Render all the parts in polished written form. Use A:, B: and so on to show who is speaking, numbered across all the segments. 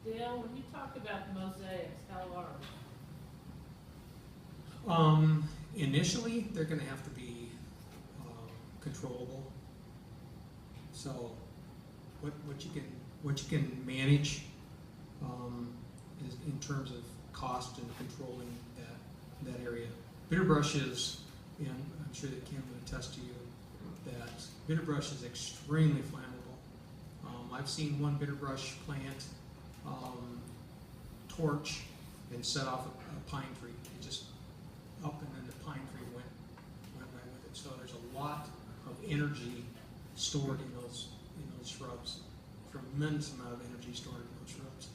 A: Dale, when you talk about the mosaics, how large?
B: Initially, they're going to have to be controllable. So, what you can manage is in terms of cost and controlling that area. Bitter brush is, and I'm sure that Kim would attest to you, that bitter brush is extremely flammable. I've seen one bitter brush plant torch and set off a pine tree. It just up and then the pine tree went right with it. So there's a lot of energy stored in those shrubs. Tremendous amount of energy stored in those shrubs.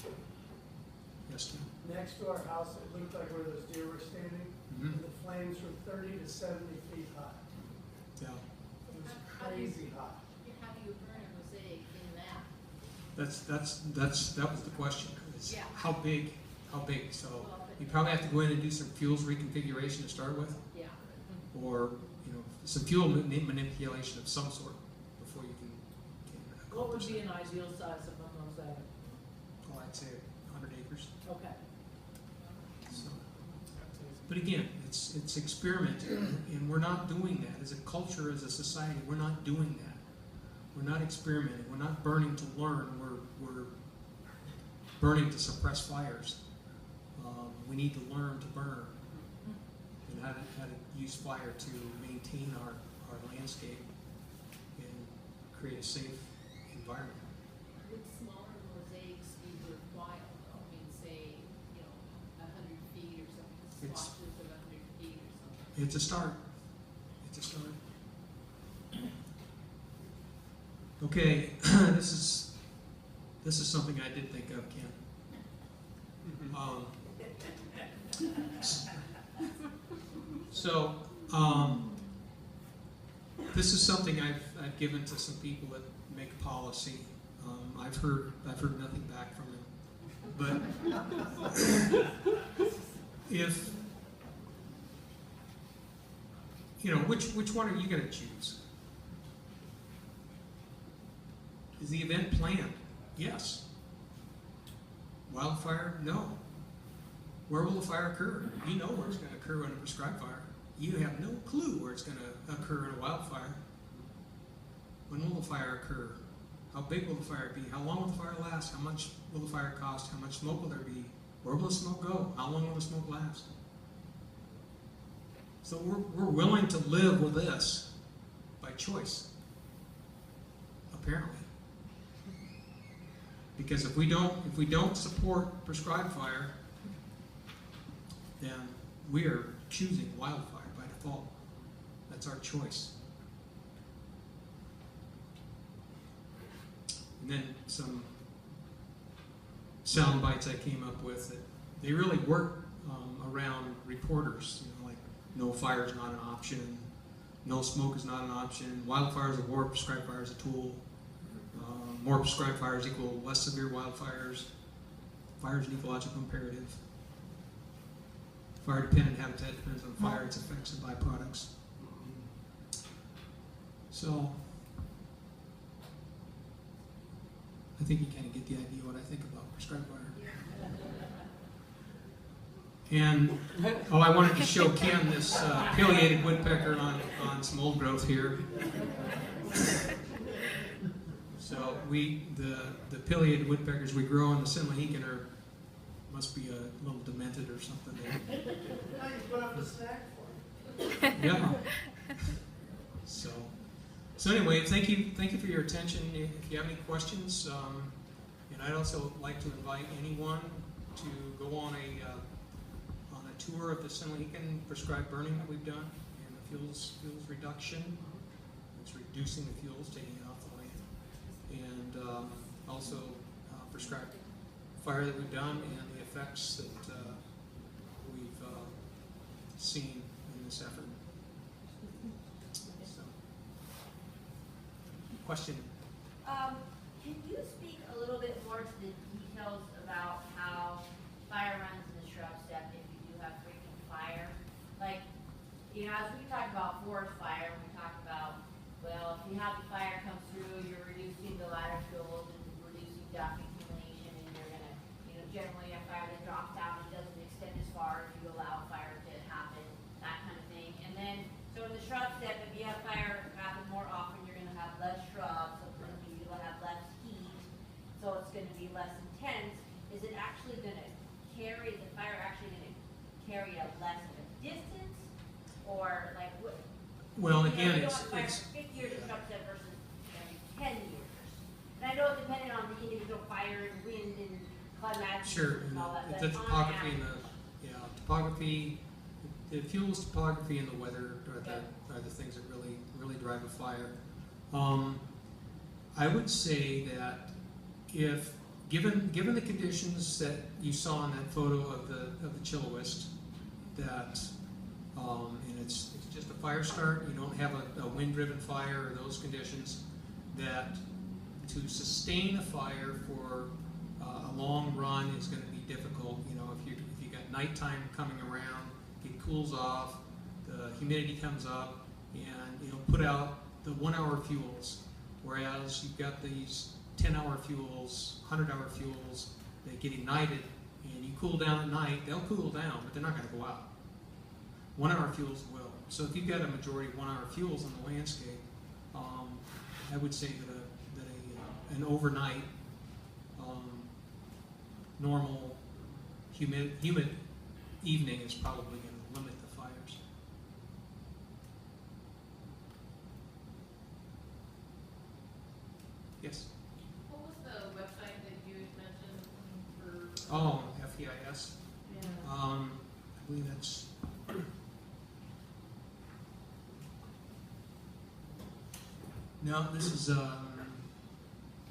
B: Yes, Tim?
C: Next to our house, it looked like where those deer were standing, and the flames were 30 to 70 feet high.
B: Yeah.
C: It was crazy hot.
D: How do you burn a mosaic in that?
B: That was the question. Is
D: Yeah.
B: How big? So you probably have to go in and do some fuels reconfiguration to start with,
D: Yeah.
B: or some fuel manipulation of some sort before you can
A: What would
B: accomplish
A: be
B: that.
A: an ideal size of a mosaic?
B: Oh, I'd say 100 acres.
A: Okay.
B: So, but again, it's experimenting, and we're not doing that as a culture, as a society. We're not doing that. We're not experimenting. We're not burning to learn. We're burning to suppress fires. We need to learn to burn and how to use fire to maintain our landscape and create a safe environment.
D: Would smaller mosaics be worthwhile, though? I mean, say, 100 feet or something,
B: It's-
D: swatches of 100 feet or something.
B: It's a start. It's a start. Okay, this is something I did think of, Ken. So, this is something I've given to some people that make policy. I've heard nothing back from them. But if which one are you going to choose? Is the event planned? Yes. Wildfire? No. Where will the fire occur? You know where it's going to occur in a prescribed fire. You have no clue where it's going to occur in a wildfire. When will the fire occur? How big will the fire be? How long will the fire last? How much will the fire cost? How much smoke will there be? Where will the smoke go? How long will the smoke last? So we're willing to live with this by choice, apparently. Because if we don't support prescribed fire, then we are choosing wildfire by default. That's our choice. And then some sound bites I came up with that they really work around reporters. Like no fire is not an option, no smoke is not an option, wildfire is a war, prescribed fire is a tool. More prescribed fires equal less severe wildfires. Fire is an ecological imperative. Fire-dependent habitat depends on fire, its effects, and byproducts. So, I think you kind of get the idea what I think about prescribed fire. And, I wanted to show Ken this pileated woodpecker on some old growth here. So the pileated woodpeckers we grow in the Sinlahegan must be a little demented or something.
C: Now you put up a snack for me.
B: Yeah. So anyway, thank you for your attention. If you have any questions, and I'd also like to invite anyone to go on a tour of the Sinlahegan prescribed burning that we've done and the fuels reduction. It's reducing the fuels, taking it off the land, and also prescribed fire that we've done and the effects that we've seen in this effort. So, question?
E: Can you speak a little bit more to the details about how fire runs in the Shrub-Steppe if you do have frequent fire? Like, as we talk about forest fire, we talk about, well, if you have the fire come through, you're reducing the ladder fuels and reducing duck accumulation, and you're going to, gonna be less intense, is it actually gonna carry, the fire actually gonna carry a less of a distance? Or like what?
B: Well,
E: you know,
B: again,
E: you
B: it's,
E: don't have fire
B: it's,
E: for 50 years in Shrub-Steppe versus every 10 years. And I know it depended on the individual fire and wind and climatic
B: sure,
E: and all that,
B: and
E: but
B: the
E: on
B: topography and
E: average.
B: topography, the fuels, topography, and the weather are
E: Yeah.
B: are the things that really drive a fire. I would say that if, given the conditions that you saw in that photo of the Chilloist, that, and it's just a fire start, you don't have a wind-driven fire or those conditions, that to sustain a fire for a long run is going to be difficult. You know, if you got nighttime coming around, it cools off, the humidity comes up, and put out the 1 hour fuels. Whereas you've got these 10-hour fuels, 100-hour fuels that get ignited, and you cool down at night, they'll cool down, but they're not going to go out. 1 hour fuels will. So if you've got a majority of 1 hour fuels on the landscape, I would say that an overnight normal humid evening is probably going to limit the fires. Yes?
D: What was the website that you had mentioned for?
B: Oh, FEIS.
D: Yeah.
B: I believe that's. No, this is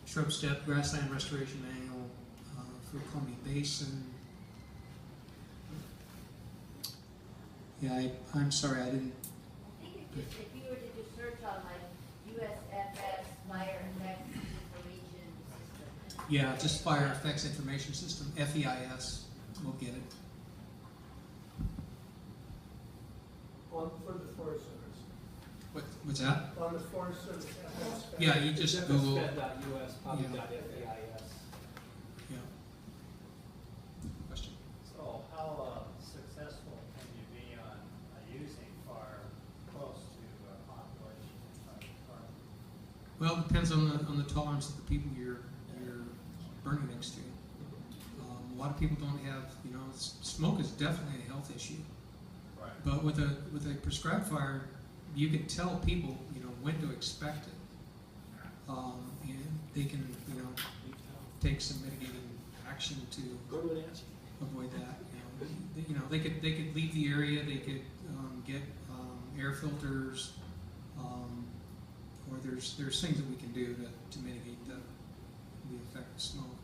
B: Shrub-Steppe Grassland Restoration Manual for Columbia Basin. Yeah, I'm sorry, I didn't.
E: I think it's just, if you were to do search on like USFS fire effects information system.
B: Yeah, just Fire Effects Information System, FEIS. We'll get it.
C: On, for the Forest Service.
B: What's that?
C: On the Forest Service, FS.
B: Yeah, you just Google.
F: FSFed.us, probably
B: Yeah.
F: .FEIS.
B: Yeah. Question.
G: So how successful can you be on using fire close to population and fire?
B: Well, it depends on the tolerance of the people you're burning next to. A lot of people don't have, smoke is definitely a health issue.
G: Right.
B: But with a prescribed fire, you can tell people, when to expect it, and they can, take some mitigating action to
F: Go to an answer.
B: avoid that. They could leave the area. They could get air filters, or there's things that we can do to mitigate the effect of smoke.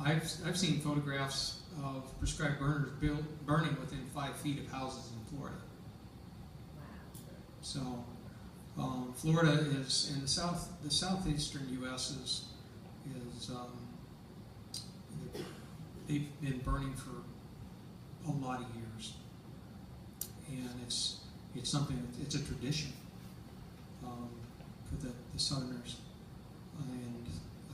B: I've seen photographs of prescribed burners burning within 5 feet of houses in Florida. So Florida is in the southeastern U.S. is they've been burning for a lot of years, and it's something it's a tradition for the Southerners. And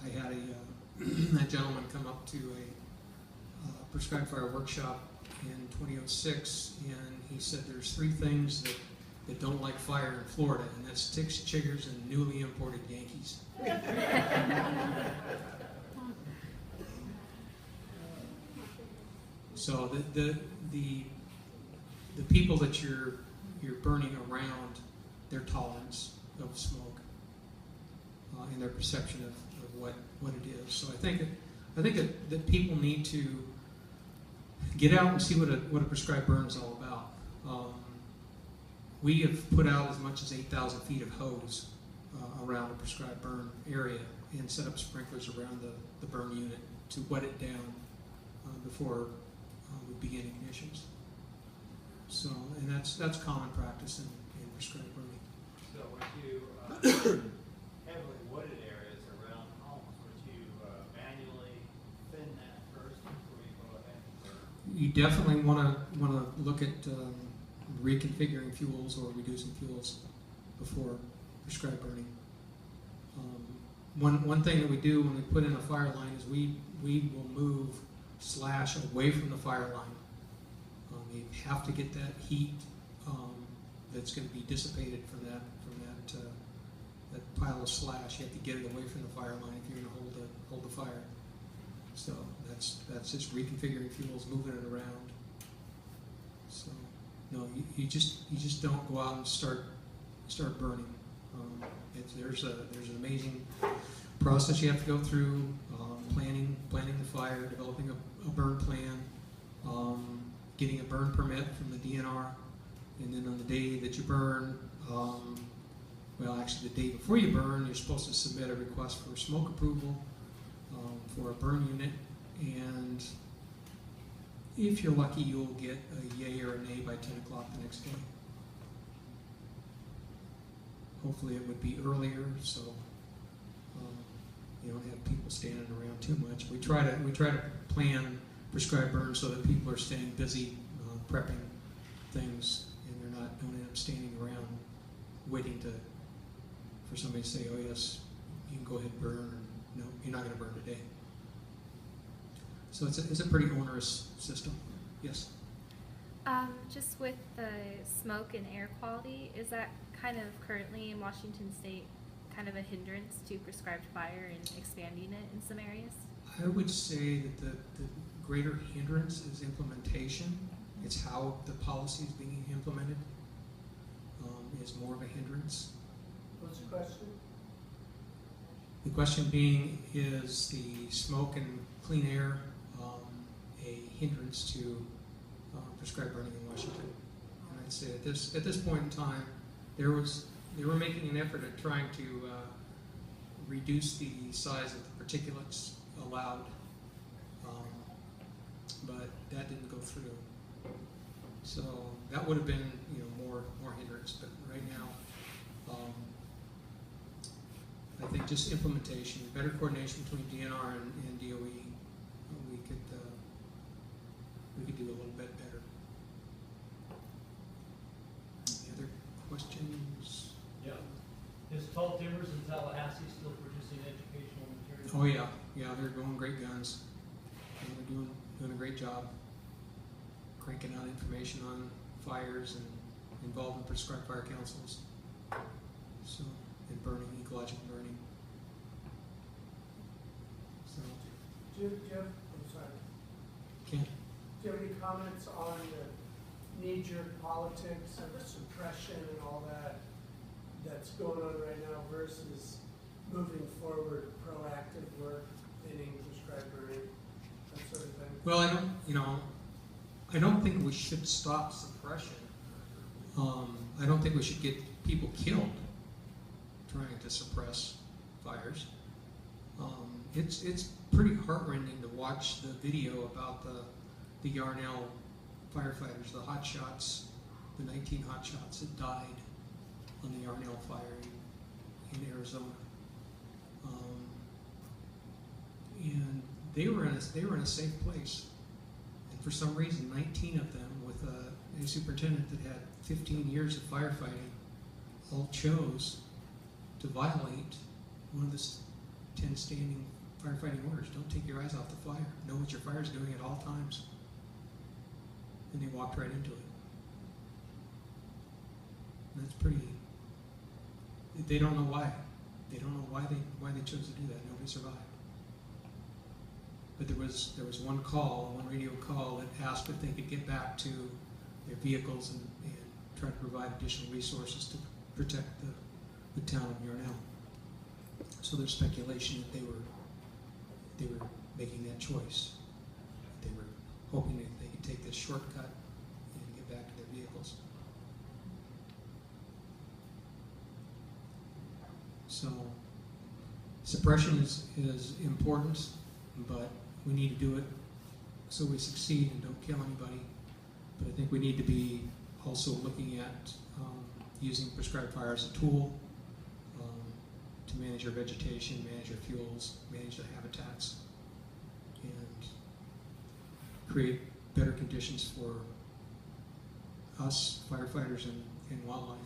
B: I had a gentleman come up to a prescribed fire workshop in 2006, and he said there's 3 things that don't like fire in Florida, and that's ticks, chiggers, and newly imported Yankees. So the people that you're burning around, their tolerance of smoke and their perception of what it is. So I think that people need to get out and see what a prescribed burn is all about. We have put out as much as 8,000 feet of hose around a prescribed burn area and set up sprinklers around the burn unit to wet it down before we begin ignitions. So, and that's common practice in prescribed burning.
G: So would you, heavily wooded areas around homes, would you manually thin that first before you go ahead and burn?
B: You definitely want to look at reconfiguring fuels or reducing fuels before prescribed burning. One thing that we do when we put in a fire line is we will move slash away from the fire line. You have to get that heat that's going to be dissipated from that pile of slash. You have to get it away from the fire line if you're going to hold the fire. So that's just reconfiguring fuels, moving it around. So no, you just don't go out and start burning. There's an amazing process you have to go through, planning the fire, developing a burn plan, getting a burn permit from the DNR, and then on the day that you burn, well, actually the day before you burn, you're supposed to submit a request for smoke approval for a burn unit, and if you're lucky, you'll get a yay or a nay by 10 o'clock the next day. Hopefully it would be earlier, so you don't have people standing around too much. We try to plan prescribed burns so that people are staying busy prepping things, and don't end up standing around waiting for somebody to say, "Oh yes, you can go ahead and burn," or "No, you're not going to burn today." So it's a pretty onerous system. Yes.
H: Just with the smoke and air quality, is that kind of currently in Washington State kind of a hindrance to prescribed fire and expanding it in some areas?
B: I would say that the greater hindrance is implementation. It's how the policy is being implemented is more of a hindrance.
C: What's the question?
B: The question being, is the smoke and clean air a hindrance to prescribed burning in Washington? And I'd say at this point in time, they were making an effort at trying to reduce the size of the particulates allowed, but that didn't go through. So that would have been more hindrance. But right now, I think just implementation, better coordination between DNR and DOE, we could do a little bit better. Any other questions?
I: Yeah. Is Tall Timbers in Tallahassee still producing educational material?
B: Oh yeah, they're going great guns. And they're doing a great job cranking out information on fires and involved in prescribed fire councils. So, and burning, ecological burning. So,
C: Jim, I'm sorry.
B: Ken?
C: Do you have any comments on the knee-jerk politics and the suppression and all that's going on right now versus moving forward, proactive work, thinning, prescribed burning, that sort of thing?
B: Well, I don't think we should stop suppression. I don't think we should get people killed trying to suppress fires. It's pretty heartrending to watch the video about the Yarnell firefighters, the hotshots, the 19 hotshots that died on the Yarnell fire in Arizona. And they were in a safe place. And for some reason, 19 of them, with a superintendent that had 15 years of firefighting, all chose to violate one of the 10 standing firefighting orders. Don't take your eyes off the fire. Know what your fire is doing at all times. And they walked right into it. And that's pretty. They don't know why. They don't know why they chose to do that. Nobody survived. But there was one radio call that asked if they could get back to their vehicles and try to provide additional resources to protect the town of Yarnell. So there's speculation that they were making that choice. They were hoping that they could take this shortcut and get back to their vehicles. So suppression is important, but we need to do it so we succeed and don't kill anybody. But I think we need to be also looking at using prescribed fire as a tool to manage our vegetation, manage our fuels, manage the habitats, and create better conditions for us, firefighters, and wildlife.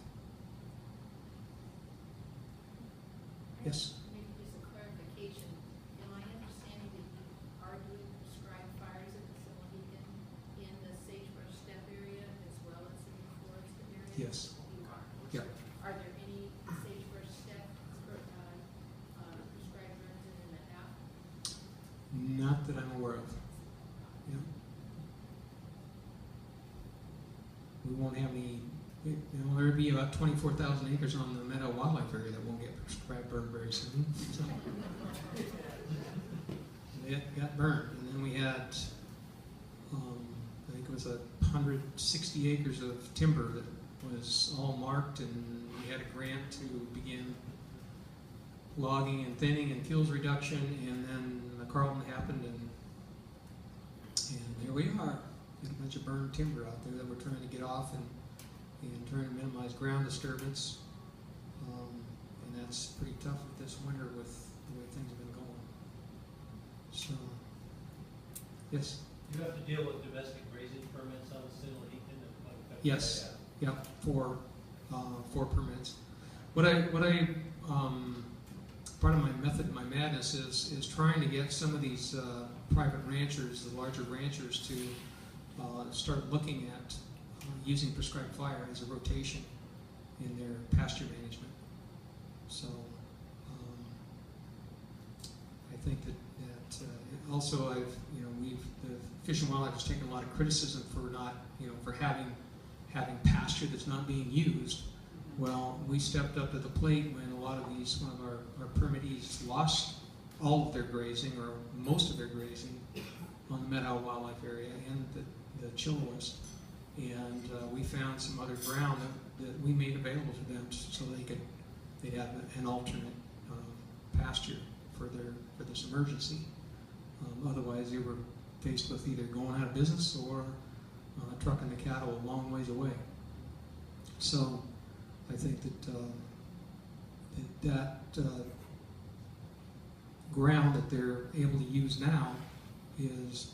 B: Yes?
D: Maybe just a clarification. Am I understanding that you are doing prescribed fires at the facility in the Shrub-Steppe area as well as in the forest area?
B: Yes.
D: You are?
B: Yeah.
D: Are there any Shrub-Steppe prescribed burns in Methow?
B: Not that I'm aware of. Yeah. We won't have any, there'll be about 24,000 acres on the Methow wildlife area that won't get prescribed burn very soon. So. It got burned, and then we had, I think it was 160 acres of timber that was all marked, and we had a grant to begin logging and thinning and fuels reduction, and then the Carlton happened, and here we are, a bunch of burned timber out there that we're trying to get off and trying to minimize ground disturbance, and that's pretty tough this winter with the way things have been going. So, yes?
I: You have to deal with domestic grazing permits on the Sinalahican?
B: Yes. Yep, for permits. What I part of my method, my madness is trying to get some of these private ranchers, the larger ranchers, to start looking at using prescribed fire as a rotation in their pasture management. So I think that also the Fish and Wildlife has taken a lot of criticism for not, for having pasture that's not being used. Well, we stepped up to the plate when a lot of one of our permittees lost all of their grazing, or most of their grazing, on the Methow wildlife area and the Chillowas. And we found some other ground that we made available to them so they'd have an alternate pasture for this emergency. Otherwise, they were faced with either going out of business or trucking the cattle a long ways away. So I think that ground that they're able to use now is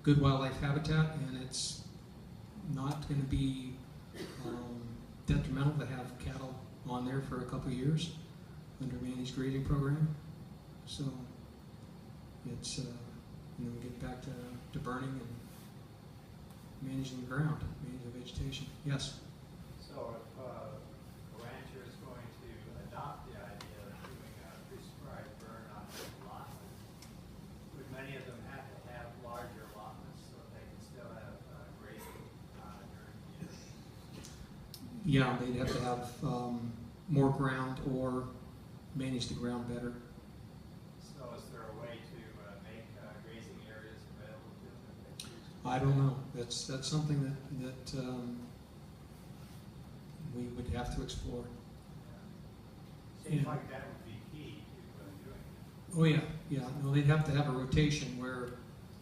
B: good wildlife habitat, and it's not going to be detrimental to have cattle on there for a couple of years under managed grazing program. So it's we get back to burning and managing the ground, managing the vegetation. Yes.
G: So if a rancher is going to adopt the idea of doing a prescribed burn on their allotment, would many of them have to have larger allotments so they can still have grazing during the year?
B: Yeah, they'd have to have more ground or manage the ground better.
G: So is there a way to make grazing areas available to them if they choose to?
B: I don't know. That's something that we would have to explore.
G: Seems
B: Yeah.
G: like that would be key to doing it.
B: Oh yeah. No, they'd have to have a rotation where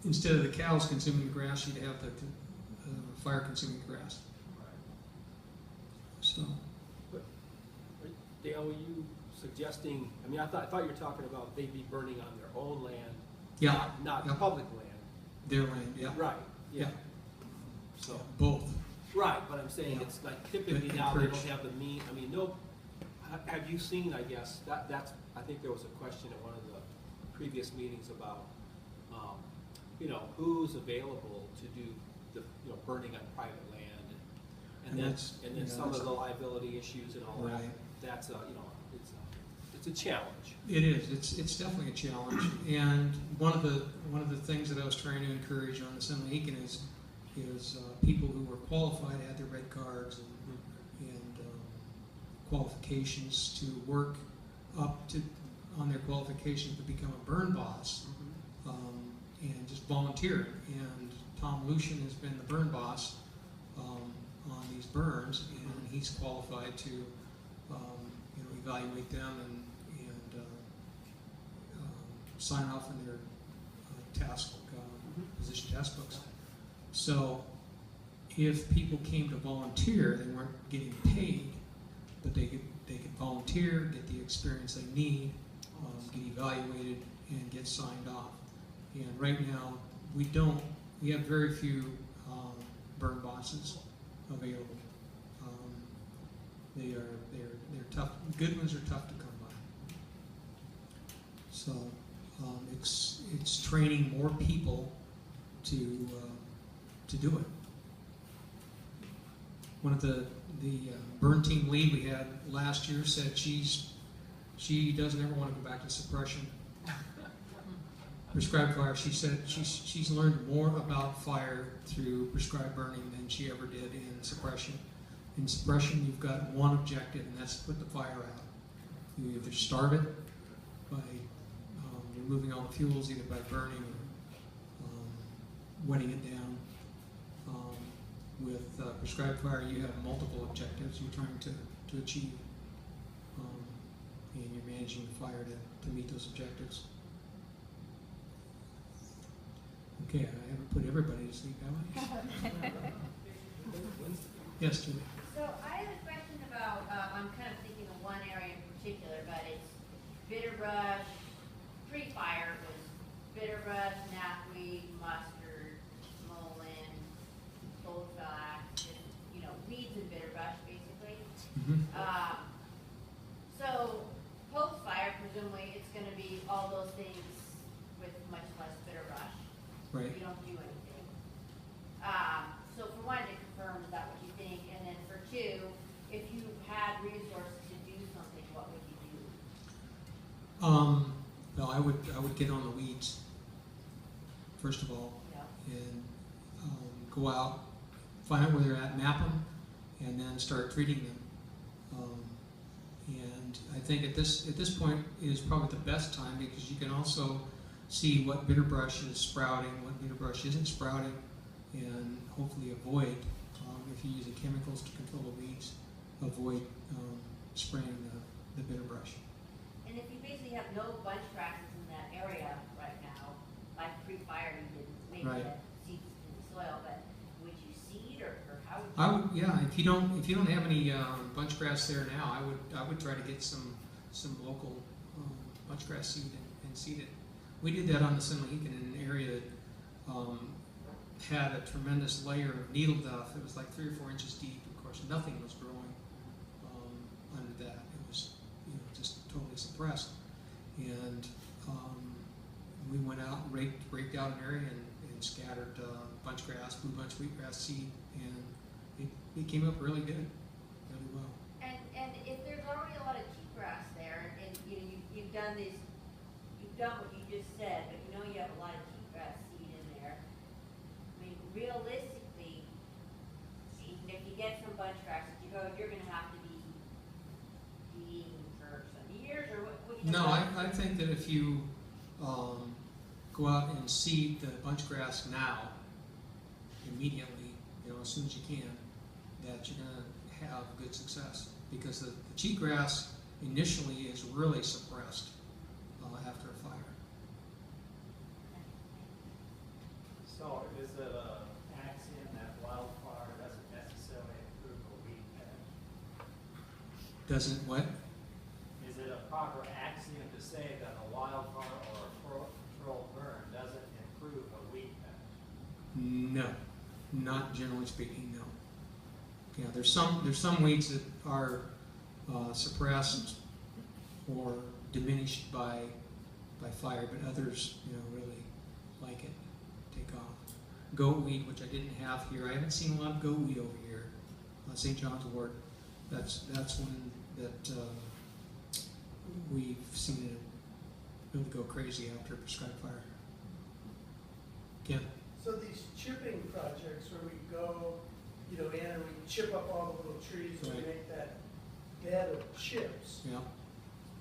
B: instead of the cows consuming the grass, you'd have the fire consuming the grass.
G: Right.
B: So
J: Dale, were you suggesting, I thought you were talking about they'd be burning on their own land,
B: yeah,
J: not
B: yeah.
J: public land.
B: Their land, yeah.
J: Right, yeah.
B: Yeah.
J: So,
B: Both.
J: right, but I'm saying
B: Yeah.
J: it's like typically now they don't have the mean, have you seen, I guess, I think there was a question at one of the previous meetings about, who's available to do the, burning on private land. And then some of the liability issues and all that.
B: Right.
J: That's it's a challenge.
B: It is. It's definitely a challenge. And one of the things that I was trying to encourage on the Sinalahican is people who were qualified, had their red cards and qualifications to work up to on their qualifications to become a burn boss, and just volunteer. And Tom Lucian has been the burn boss on these burns, and he's qualified to evaluate them and sign off on their position task books. So if people came to volunteer, they weren't getting paid, but they could volunteer, get the experience they need, get evaluated, and get signed off. And right now, we have very few burn bosses available. They're tough. Good ones are tough to come by. So it's training more people to do it. One of the burn team lead we had last year said she doesn't ever want to go back to suppression. prescribed fire, she said she's learned more about fire through prescribed burning than she ever did in suppression. In suppression, you've got one objective, and that's to put the fire out. You either starve it by removing all the fuels, either by burning or wetting it down. With prescribed fire, you have multiple objectives you're trying to achieve, and you're managing the fire to meet those objectives. Okay, I haven't put everybody to sleep, have I? Yes, Julie.
E: So I have a question about, I'm kind of thinking of one area in particular, but it's bitter brush, pre-fire was bitter brush, knapweed, mustard, mullein, goldflax, just, weeds and bitter brush, basically.
B: Mm-hmm.
E: So post-fire, presumably, it's gonna be all those things with much less bitter brush.
B: Right.
E: You don't do anything. So for one, to confirm, is that what you think? And then for two, if you had resources to do something, what would you do?
B: Well, I would get on the weeds, first of all,
E: Yeah.
B: and go out, find out where they're at, map them, and then start treating them. And I think at this point is probably the best time, because you can also see what bitter brush is sprouting, what bitter brush isn't sprouting, and hopefully avoid, if you're using chemicals to control the weeds, avoid spraying the bitter brush.
E: And if you basically have no bunch grasses in that area right now, like pre-fire you didn't, maybe
B: Right.
E: that seeds in the soil, but would you seed or how would you?
B: I would, yeah. If you don't have any bunch grass there now, I would try to get some local bunch grass seed and seed it. We did that on the San Mohican in an area that had a tremendous layer of needle duff. It was like 3 or 4 inches deep. Of course, nothing was growing under that. It was just totally suppressed. And we went out, raked out an area and scattered bunch grass, blue bunch wheatgrass seed, and it came up really good, really well.
E: And if there's already a lot of cheatgrass there, and you've done this, you've done what you just said, but you have a lot of cheatgrass seed in there. I mean, realistically, even if you get some bunch grasses, you're going to have to be feeding for some years, or what do you
B: No,
E: think?
B: I think that if you go out and seed the bunch grass now, immediately, as soon as you can, that you're going to have good success, because the cheatgrass initially is really suppressed after a fire.
G: So is it an axiom that wildfire doesn't necessarily improve a weed patch?
B: Doesn't what?
G: Is it a proper axiom to say that a wildfire or a controlled burn doesn't improve a weed patch?
B: No, not generally speaking. No. Yeah, there's some weeds that are suppressed or diminished by fire, but others, really like it, take off. Goat weed, which I didn't have here. I haven't seen a lot of goat weed over here. St. John's Wort. That's one that we've seen it really go crazy after a prescribed fire. Ken?
C: So these chipping projects where we go, in and we chip up all the little trees and we
B: Right.
C: make that bed of chips,
B: Yeah.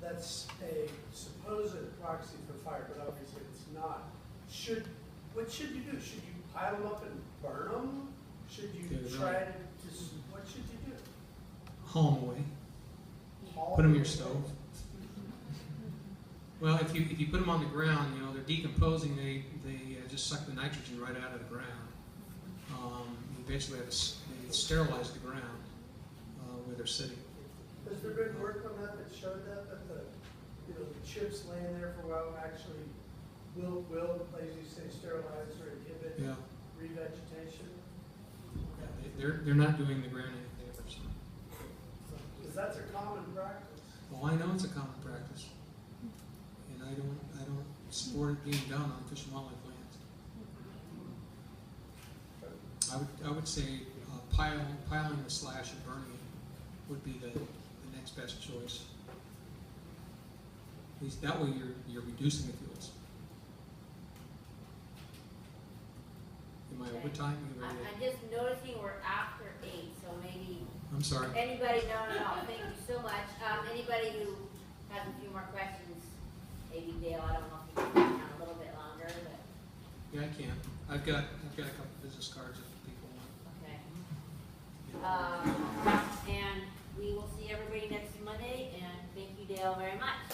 C: that's a supposed proxy for fire, but obviously it's not. What should you do? Should you pile them up and burn them? Should you
B: Get it
C: try
B: right.
C: what should you do?
B: Haul them away. Put them in your stove. Well, if you put them on the ground, they're decomposing. They just suck the nitrogen right out of the ground. You basically have they sterilize the ground where they're sitting.
C: Has there been work on that showed that the chips laying there for a while actually will, as you say, sterilize or inhibit
B: Yeah.
C: revegetation?
B: They're not doing the ground any favors.
C: Because that's a common practice.
B: Well, I know it's a common practice, and I don't support it being done on Fish and Wildlife lands. I would say piling the slash and burning it would be the next best choice. At least that way you're reducing the fuels. what time are you
E: I'm,
B: ready?
E: I'm just noticing we're after 8, so maybe
B: I'm sorry.
E: anybody, no, thank you so much. Anybody who has a few more questions, maybe Dale, I don't know if you can hang on a little bit longer, but,
B: Yeah, I can. I've got a couple business cards if people want.
E: okay. And we will see everybody next Monday, and thank you, Dale, very much.